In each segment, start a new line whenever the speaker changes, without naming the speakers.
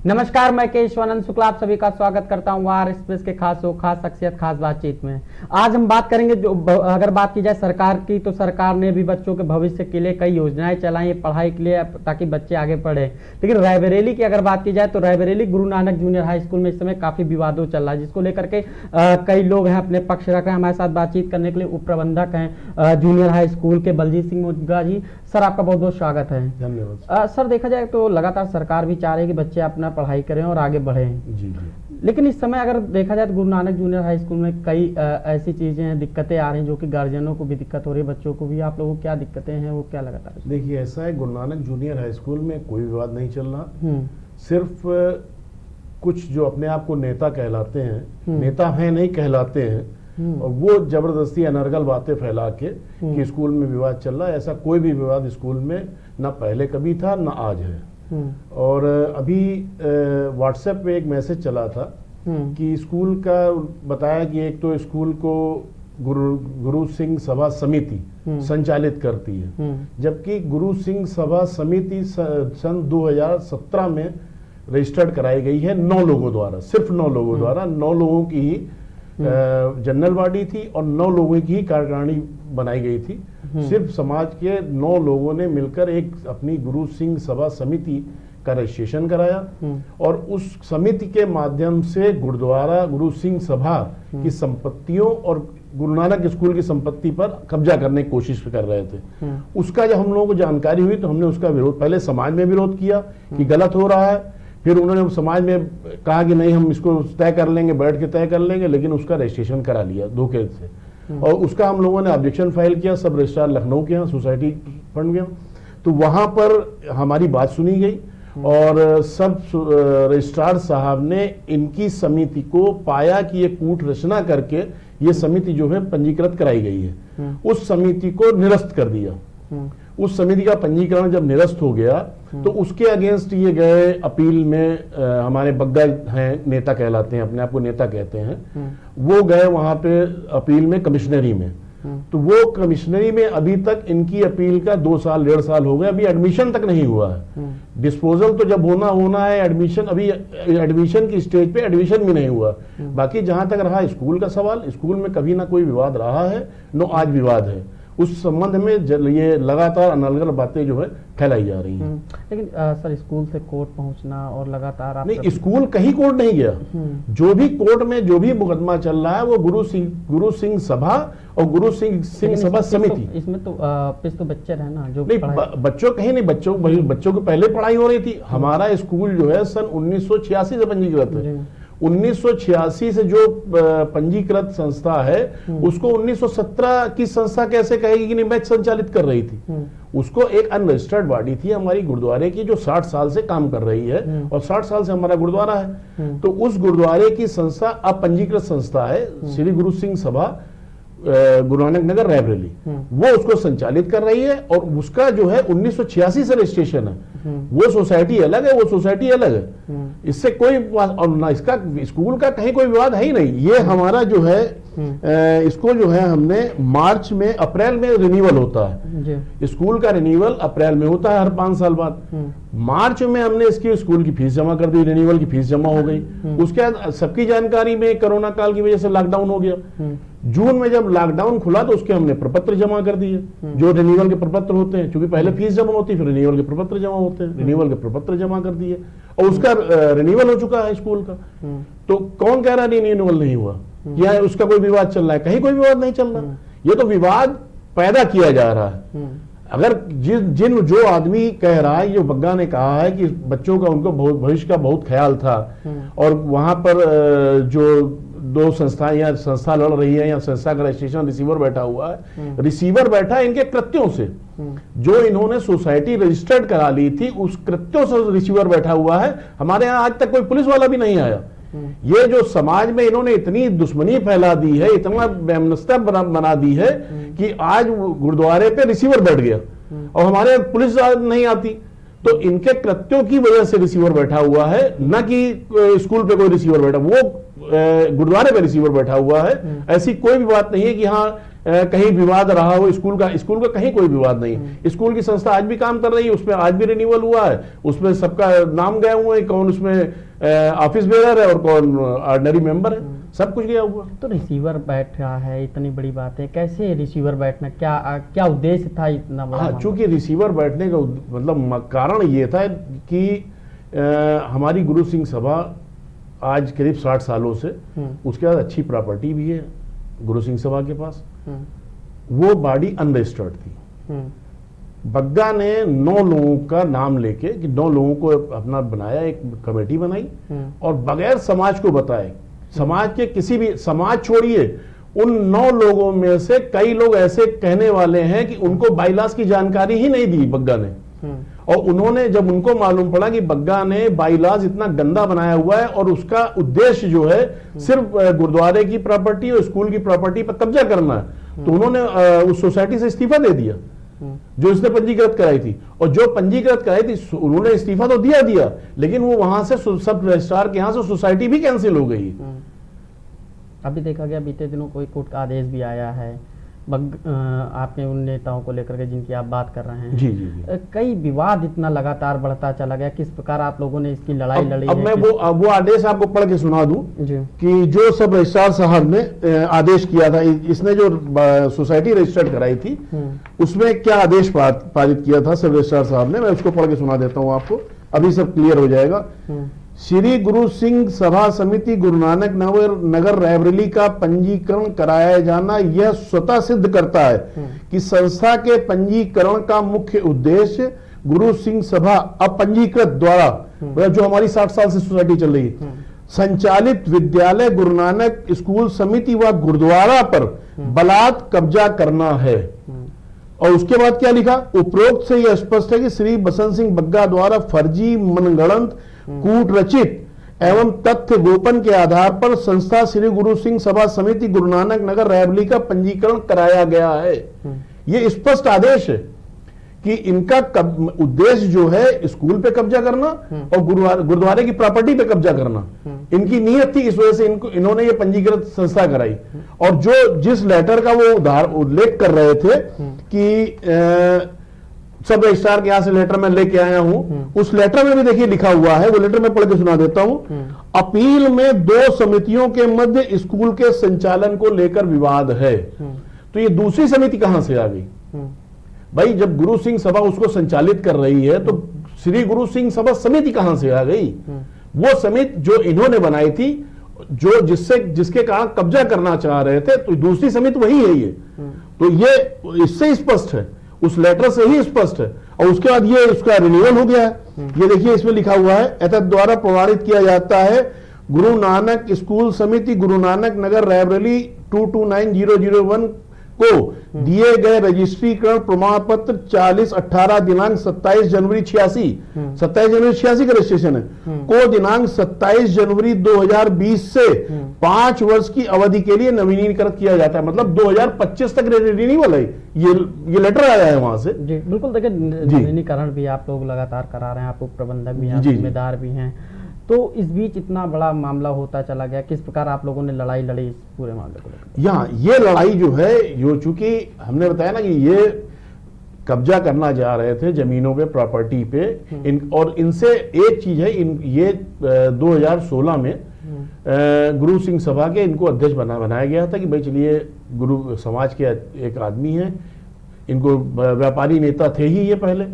नमस्कार, मैं केशवानंद शुक्ला आप सभी का स्वागत करता हूं आर एक्सप्रेस के खास शख्सियत खास बातचीत में। आज हम बात करेंगे अगर बात की जाए सरकार की, तो सरकार ने भी बच्चों के भविष्य के लिए कई योजनाएं चलाई है पढ़ाई के लिए, ताकि बच्चे आगे पढ़े। लेकिन रायबरेली की अगर बात की जाए तो Raebareli Guru Nanak junior high school में इस समय काफी विवादों चल रहा है, जिसको लेकर के कई लोग हैं अपने पक्ष रख रहे हैं। हमारे साथ बातचीत करने के लिए उप प्रबंधक हैं जूनियर हाई स्कूल के बलजीत सिंह मुद्गा जी। सर, आपका बहुत बहुत स्वागत है।
धन्यवाद।
सर, देखा जाए तो लगातार सरकार भी चाह रही है कि बच्चे अपना पढ़ाई करें और आगे बढ़ें।
जी।
लेकिन इस समय अगर देखा जाए तो Guru Nanak junior high school में कई ऐसी चीजें हैं, दिक्कतें आ रही हैं, जो कि गार्जियनों को भी दिक्कत हो रही है, बच्चों को भी। आप लोगों को क्या दिक्कतें हैं, वो क्या लगातार?
देखिए, ऐसा है, Guru Nanak junior high school में कोई विवाद नहीं चल रहा। सिर्फ कुछ जो अपने आप को नेता कहलाते हैं, नेता हैं नहीं कहलाते हैं, और वो जबरदस्ती अनर्गल बातें फैला के कि स्कूल में विवाद चल रहा है। ऐसा कोई भी विवाद स्कूल में ना पहले कभी था ना आज है। और अभी व्हाट्सएप पे एक मैसेज चला था कि स्कूल का बताया कि एक तो स्कूल को गुरु सिंह सभा समिति संचालित करती है, जबकि गुरु सिंह सभा समिति सन 2017 में रजिस्टर्ड कराई गई है 9 लोगों द्वारा, सिर्फ 9 लोगों द्वारा। 9 लोगों की ही जनरल बॉडी थी और 9 लोगों की ही कार्यकारिणी बनाई गई थी। सिर्फ समाज के 9 लोगों ने मिलकर एक अपनी गुरु सिंह सभा समिति का रजिस्ट्रेशन कराया, और उस समिति के माध्यम से गुरुद्वारा गुरु सिंह सभा की संपत्तियों और गुरु नानक स्कूल की संपत्ति पर कब्जा करने की कोशिश कर रहे थे। उसका जब हम लोगों को जानकारी हुई तो हमने उसका विरोध, पहले समाज में विरोध किया कि गलत हो रहा है, फिर उन्होंने समाज में कहा कि नहीं, हम इसको तय कर लेंगे, बैठ के तय कर लेंगे, लेकिन उसका रजिस्ट्रेशन करा लिया धोखे से। और उसका हम लोगों ने ऑब्जेक्शन फाइल किया सब रजिस्ट्रार लखनऊ के यहाँ, सोसाइटी फंड के। तो वहां पर हमारी बात सुनी गई और सब रजिस्ट्रार साहब ने इनकी समिति को पाया कि ये कूट रचना करके ये समिति जो है पंजीकृत कराई गई है, उस समिति को निरस्त कर दिया। उस समिति का पंजीकरण जब निरस्त हो गया तो उसके अगेंस्ट ये गए अपील में। हमारे बग्गा हैं, नेता कहलाते हैं, अपने आप को नेता कहते हैं, वो गए वहां पे अपील में कमिश्नरी में। तो वो कमिश्नरी में अभी तक इनकी अपील का 2 साल 1.5 साल हो गए, अभी एडमिशन तक नहीं हुआ है। डिस्पोजल तो जब होना है, एडमिशन अभी एडमिशन की स्टेज पे एडमिशन भी नहीं हुआ। बाकी जहां तक रहा स्कूल का सवाल, स्कूल में कभी ना कोई विवाद रहा है, न आज विवाद है। उस संबंध में ये लगातार अनर्गल बातें जो है फैलाई जा रही हैं।
लेकिन सर, स्कूल से कोर्ट पहुंचना और लगातार
नहीं, स्कूल कहीं कोर्ट नहीं गया। जो भी कोर्ट में जो भी मुकदमा चल रहा है वो गुरु सिंह सभा और गुरु सिंह सभा समिति।
इसमें तो बच्चे रहे ना, जो
नहीं, बच्चों कहीं नहीं, बच्चों की पहले पढ़ाई हो रही थी। हमारा स्कूल जो है सन 1986 से पंजीकृत है। 1986 से जो पंजीकृत संस्था है उसको 1917 की संस्था कैसे कहेगी कि नहीं मैं संचालित कर रही थी। उसको एक अनरजिस्टर्ड बॉडी थी हमारी गुरुद्वारे की, जो 60 साल से काम कर रही है, और 60 साल से हमारा गुरुद्वारा है। तो उस गुरुद्वारे की संस्था अब पंजीकृत संस्था है, श्री गुरु सिंह सभा गुरु नानक नगर रायबरेली, वो उसको संचालित कर रही है। और उसका जो है 1986 से रजिस्ट्रेशन है। वो सोसाइटी अलग है, वो सोसाइटी अलग है। इससे कोई और ना इसका स्कूल का कहीं कोई विवाद है ही नहीं। ये हमारा जो है इसको जो है हमने मार्च में, अप्रैल में रिन्यूअल होता है। स्कूल का रिन्यूअल अप्रैल में होता है हर 5 साल बाद। मार्च में हमने इसकी स्कूल की फीस जमा कर दी, रिन्यूअल की फीस जमा हो गई। उसके बाद सबकी जानकारी में कोरोना काल की वजह से लॉकडाउन हो गया। जून में जब लॉकडाउन खुला तो उसके हमने प्रपत्र जमा कर दिए, जो रिन्यूअल के प्रपत्र होते हैं, क्योंकि पहले फीस जमा होती है फिर रिन्यूअल के प्रपत्र जमा होते हैं। रिन्यूअल के प्रपत्र जमा कर दिए और उसका रिन्यूअल हो चुका है स्कूल का। तो कौन कह रहा है रिन्यूअल नहीं हुआ या उसका कोई विवाद चल रहा है? कहीं कोई विवाद नहीं चल रहा। ये तो विवाद पैदा किया जा रहा है। अगर जो आदमी कह रहा है, जो बग्गा ने कहा है कि बच्चों का उनको भविष्य का बहुत ख्याल था, और वहां पर जो 2 संस्थाएं या संस्था लड़ रही है या संस्था का रजिस्ट्रेशन रिसीवर बैठा हुआ है, रिसीवर बैठा है इनके कृत्यों से। जो इन्होंने सोसाइटी रजिस्टर्ड करा ली थी उस कृत्यों से रिसीवर बैठा हुआ है। हमारे यहाँ आज तक कोई पुलिस वाला भी नहीं आया। ये जो समाज में इन्होंने इतनी दुश्मनी फैला दी है, इतना वैमनस्यता बना दी है कि आज गुरुद्वारे पे रिसीवर बैठ गया और हमारे पुलिस नहीं आती। तो इनके कृत्यों की वजह से रिसीवर बैठा हुआ है, न कि स्कूल पे कोई रिसीवर बैठा, वो गुरुद्वारे पे रिसीवर बैठा हुआ है। ऐसी कोई भी बात नहीं है कि हाँ कहीं विवाद रहा हो स्कूल का कहीं कोई विवाद नहीं। स्कूल की संस्था आज भी काम कर रही है, उसमें आज भी रिन्यूअल हुआ है, उसमें सबका नाम गया हुआ है, कौन उसमें ऑफिस बेरर है और कौन ऑर्डिनरी मेंबर है, सब कुछ गया हुआ।
तो रिसीवर बैठ रहा है, इतनी बड़ी बात है, कैसे रिसीवर बैठना, क्या उद्देश्य था इतना बड़ा?
हाँ, चूंकि रिसीवर बैठने का मतलब कारण ये था कि हमारी गुरु सिंह सभा आज करीब 60 सालों से, उसके बाद अच्छी प्रॉपर्टी भी है गुरु सिंह सभा के पास, वो बॉडी अनरजिस्टर्ड थी। बग्गा ने 9 लोगों का नाम लेके कि 9 लोगों को अपना बनाया, एक कमेटी बनाई और बगैर समाज को बताए, समाज के किसी भी, समाज छोड़िए, उन 9 लोगों में से कई लोग ऐसे कहने वाले हैं कि उनको बाईलास की जानकारी ही नहीं दी बग्गा ने। और उन्होंने जब उनको मालूम पड़ा कि बग्गा ने बाईलाज इतना गंदा बनाया हुआ है और उसका उद्देश्य जो है सिर्फ गुरुद्वारे की प्रॉपर्टी और स्कूल की प्रॉपर्टी पर कब्जा करना है, तो उन्होंने उस सोसाइटी से इस्तीफा दे दिया जो इसने पंजीकृत कराई थी। और जो पंजीकृत कराई थी उन्होंने इस्तीफा तो दिया, लेकिन वो वहां से सब रजिस्ट्रार के यहां से सोसाइटी भी कैंसिल हो गई।
अभी देखा गया बीते दिनों कोई कोर्ट का आदेश भी आया है आपने उन नेताओं को लेकर के जिनकी आप बात कर रहे हैं।
जी जी जी।
कई विवाद इतना लगातार बढ़ता चला गया, किस प्रकार आप लोगों ने इसकी लड़ाई लड़ी?
अब मैं वो आदेश आपको पढ़ के सुना दूं कि जो सब रजिस्ट्रार साहब ने आदेश किया था, इसने जो सोसाइटी रजिस्टर्ड कराई थी उसमें क्या आदेश पारित किया था सब रजिस्ट्रार साहब ने, मैं उसको पढ़ के सुना देता हूं आपको, अभी सब क्लियर हो जाएगा। श्री गुरु सिंह सभा समिति गुरु नानक नगर रायबरेली का पंजीकरण कराया जाना यह स्वतः सिद्ध करता है कि संस्था के पंजीकरण का मुख्य उद्देश्य गुरु सिंह सभा अपंजीकृत द्वारा, जो हमारी 60 साल से सोसाइटी चल रही है, संचालित विद्यालय गुरु नानक स्कूल समिति व गुरुद्वारा पर बलात् कब्जा करना है। और उसके बाद क्या लिखा? उपरोक्त से यह स्पष्ट है कि श्री बसंत सिंह बग्गा द्वारा फर्जी मनगढ़ंत कूट रचित एवं तथ्य गोपन के आधार पर संस्था श्री गुरु सिंह सभा समिति गुरु नानक नगर रायबरेली का पंजीकरण कराया गया है। यह स्पष्ट आदेश है कि इनका उद्देश्य जो है स्कूल पे कब्जा करना और गुरुद्वारे की प्रॉपर्टी पे कब्जा करना, इनकी नीयत थी। इस वजह से इन्होंने ये पंजीकृत संस्था कराई। और जो जिस लेटर का वो उल्लेख कर रहे थे कि सब रजिस्ट्रार के यहां से लेटर मैं लेके आया हूं, उस लेटर में भी देखिए लिखा हुआ है, वो लेटर मैं पढ़ के सुना देता हूं। अपील में 2 समितियों के मध्य स्कूल के संचालन को लेकर विवाद है। तो ये दूसरी समिति कहां से आ गई भाई? जब गुरु सिंह सभा उसको संचालित कर रही है तो श्री गुरु सिंह सभा समिति कहां से आ गई? वो समिति जो इन्होंने बनाई थी, जो जिसके कारण कब्जा करना चाह रहे थे, तो दूसरी समिति वही है ये। तो ये इससे स्पष्ट है, उस लेटर से ही स्पष्ट है। और उसके बाद ये उसका रिन्यूअल हो गया है। ये देखिए इसमें लिखा हुआ है, एतद द्वारा प्रमाणित किया जाता है गुरु नानक स्कूल समिति गुरु नानक नगर रायबरेली 229001 को दिए गए रजिस्ट्रीकरण प्रमाण पत्र 40/18 दिनांक 27 जनवरी 86 का रजिस्ट्रेशन है को दिनांक 27 जनवरी 2020 से 5 वर्ष की अवधि के लिए नवीनीकृत किया जाता है। मतलब 2025 तक रिन्यूअल है। ये लेटर आया है वहां से।
जी बिल्कुल। देखिए नवीनीकरण भी आप लोग लगातार करा रहे हैं, आप प्रबंधक भी हैं, जिम्मेदार भी हैं। तो इस बीच इतना बड़ा मामला होता चला गया, किस प्रकार आप लोगों ने लड़ाई लड़ी इस पूरे मामले को लेकर?
यहाँ ये लड़ाई जो है, यो चूंकि हमने बताया ना कि ये कब्जा करना जा रहे थे जमीनों पे, प्रॉपर्टी पे, और इनसे एक चीज है, ये 2016 में गुरु सिंह सभा के इनको अध्यक्ष बनाया गया था कि भाई चलिए गुरु समाज के एक आदमी है, इनको व्यापारी नेता थे ही ये पहले,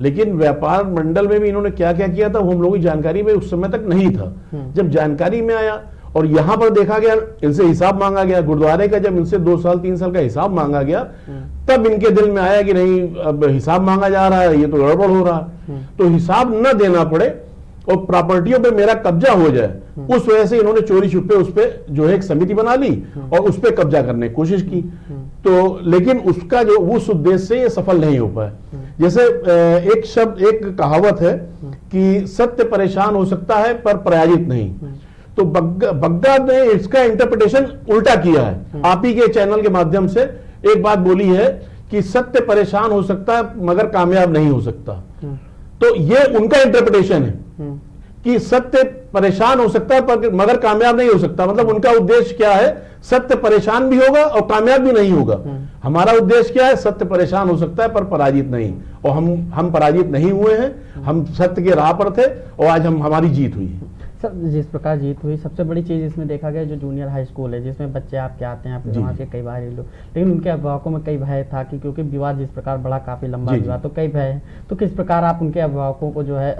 लेकिन व्यापार मंडल में भी इन्होंने क्या क्या किया था वो हम लोगों की जानकारी में उस समय तक नहीं था। जब जानकारी में आया और यहां पर देखा गया, इनसे हिसाब मांगा गया गुरुद्वारे का, जब इनसे 2 साल 3 साल का हिसाब मांगा गया, तब इनके दिल में आया कि नहीं, अब हिसाब मांगा जा रहा है, ये तो गड़बड़ हो रहा है, तो हिसाब न देना पड़े और प्रॉपर्टियों पे मेरा कब्जा हो जाए, उस वजह से इन्होंने चोरी छुपे उस पे जो है एक समिति बना ली और उस पे कब्जा करने की कोशिश की। तो लेकिन उसका जो उस उद्देश्य से ये सफल नहीं हो पाया। जैसे एक कहावत है कि सत्य परेशान हो सकता है पर पराजित नहीं। तो बग्गा ने इसका इंटरप्रिटेशन उल्टा किया है। आप ही के चैनल के माध्यम से एक बात बोली है कि सत्य परेशान हो सकता है मगर कामयाब नहीं हो सकता। तो ये उनका इंटरप्रिटेशन है कि सत्य परेशान हो सकता है पर मगर कामयाब नहीं हो सकता। मतलब उनका उद्देश्य क्या है, सत्य परेशान भी होगा और कामयाब भी नहीं होगा। हमारा उद्देश्य क्या है, सत्य परेशान हो सकता है पर पराजित नहीं, और हम पराजित नहीं हुए हैं, हम सत्य के राह पर थे और आज हमारी जीत हुई है।
सर जिस प्रकार जीत हुई, सबसे बड़ी चीज़ इसमें देखा गया जो जूनियर हाई स्कूल है जिसमें बच्चे आपके आते हैं, आपके समाज के कई बार लोग, लेकिन उनके अभिभावकों में कई भय था कि क्योंकि विवाद जिस प्रकार बड़ा काफ़ी लंबा विवाद, तो कई भय है, तो किस प्रकार आप उनके अभिभावकों को जो है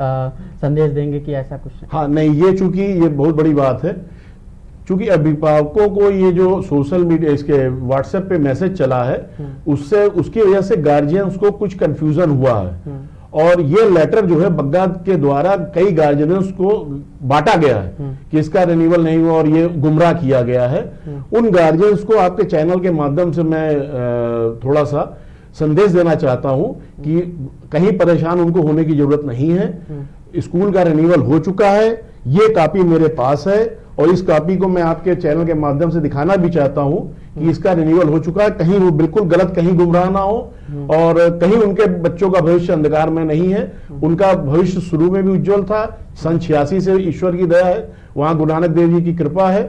संदेश देंगे कि ऐसा कुछ नहीं?
हाँ नहीं, ये चूंकि ये बहुत बड़ी बात है, चूंकि अभिभावकों को ये जो सोशल मीडिया इसके व्हाट्सएप पे मैसेज चला है उससे उसकी वजह से गार्जियंस को कुछ कंफ्यूजन हुआ है, और ये लेटर जो है बगदाद के द्वारा कई गार्जियंस को बांटा गया है कि इसका रिन्यूअल नहीं हुआ और ये गुमराह किया गया है। उन गार्जियंस को आपके चैनल के माध्यम से मैं थोड़ा सा संदेश देना चाहता हूं कि कहीं परेशान उनको होने की जरूरत नहीं है। स्कूल का रिन्यूअल हो चुका है, ये कॉपी मेरे पास है और इस कॉपी को मैं आपके चैनल के माध्यम से दिखाना भी चाहता हूं कि इसका रिन्यूअल हो चुका है, कहीं वो बिल्कुल गलत, कहीं गुमराह ना हो और कहीं उनके बच्चों का भविष्य अंधकार में नहीं है। उनका भविष्य शुरू में भी उज्जवल था, सन 86 से ईश्वर की दया है, वहां गुरु नानक देव जी की कृपा है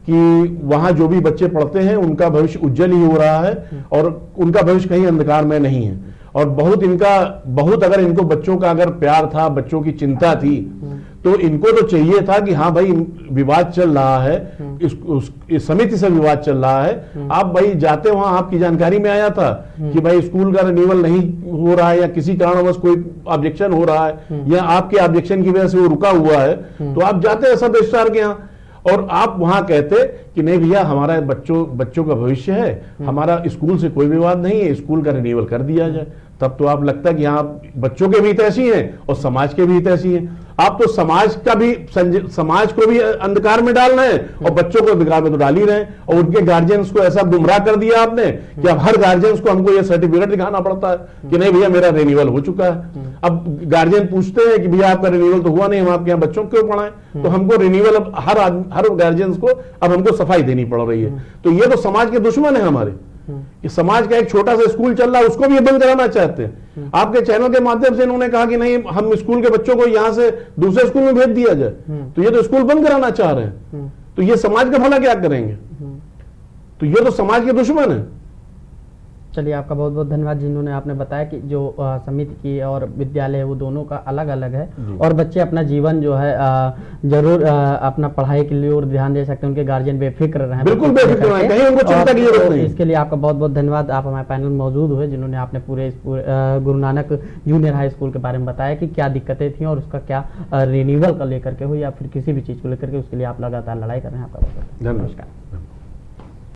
कि वहां जो भी बच्चे पढ़ते हैं उनका भविष्य उज्जवल ही हो रहा है और उनका भविष्य कहीं अंधकार में नहीं है। और बहुत अगर इनको बच्चों का अगर प्यार था, बच्चों की चिंता थी, तो इनको तो चाहिए था कि हाँ भाई विवाद चल रहा है, इस समिति से विवाद चल रहा है, आप भाई जाते वहां आपकी जानकारी में आया था कि भाई स्कूल का रिन्यूअल नहीं हो रहा है या किसी कारणवश कोई ऑब्जेक्शन हो रहा है या आपके ऑब्जेक्शन की वजह से वो रुका हुआ है, तो आप जाते सब रजिस्ट्रार के यहाँ और आप वहां कहते कि नहीं भैया हमारा बच्चों का भविष्य है, हमारा स्कूल से कोई विवाद नहीं है, स्कूल का रिन्यूअल कर दिया जाए। तब तो आप लगता है कि हाँ बच्चों के भी हितैषी हैं और समाज के भी हितैषी हैं। आप तो समाज को भी अंधकार में डाल रहे हैं और बच्चों को अंधकार में तो डाल ही रहे हैं, और उनके गार्जियंस को ऐसा गुमराह कर दिया आपने कि अब हर गार्जियंस को हमको ये सर्टिफिकेट दिखाना पड़ता है कि नहीं भैया मेरा रिन्यूअल हो चुका है। अब गार्जियन पूछते हैं कि भैया आपका रिन्यूअल तो हुआ नहीं, हम आपके यहाँ बच्चों को क्यों पढ़ाएं? तो हमको रिन्यूअल अब हर गार्जियंस को अब हमको सफाई देनी पड़ रही है। तो ये तो समाज के दुश्मन है हमारे, कि समाज का एक छोटा सा स्कूल चल रहा है उसको भी बंद कराना चाहते हैं। आपके चैनल के माध्यम से इन्होंने कहा कि नहीं हम स्कूल के बच्चों को यहां से दूसरे स्कूल में भेज दिया जाए, तो ये तो स्कूल बंद कराना चाह रहे हैं। तो ये समाज का भला क्या करेंगे? तो ये तो समाज के दुश्मन है।
चलिए आपका बहुत बहुत धन्यवाद, जिन्होंने आपने बताया कि जो समिति की और विद्यालय है वो दोनों का अलग अलग है और बच्चे अपना जीवन जो है जरूर अपना पढ़ाई के लिए और ध्यान दे सकते हैं, उनके गार्जियन बेफिक्र रहे,
बिल्कुल बेफिक्र रहे, कहीं उनको चिंता की जरूरत नहीं।
इसके लिए आपका बहुत बहुत धन्यवाद। आप हमारे पैनल में मौजूद हुए, जिन्होंने आपने पूरे Guru Nanak junior high school के बारे में बताया कि क्या दिक्कतें थी और उसका क्या रिन्यूअल का लेकर के हो या फिर किसी भी चीज को लेकर के, उसके लिए आप लगातार लड़ाई कर रहे हैं। आपका बहुत बहुत
धन्यवाद।
नमस्कार।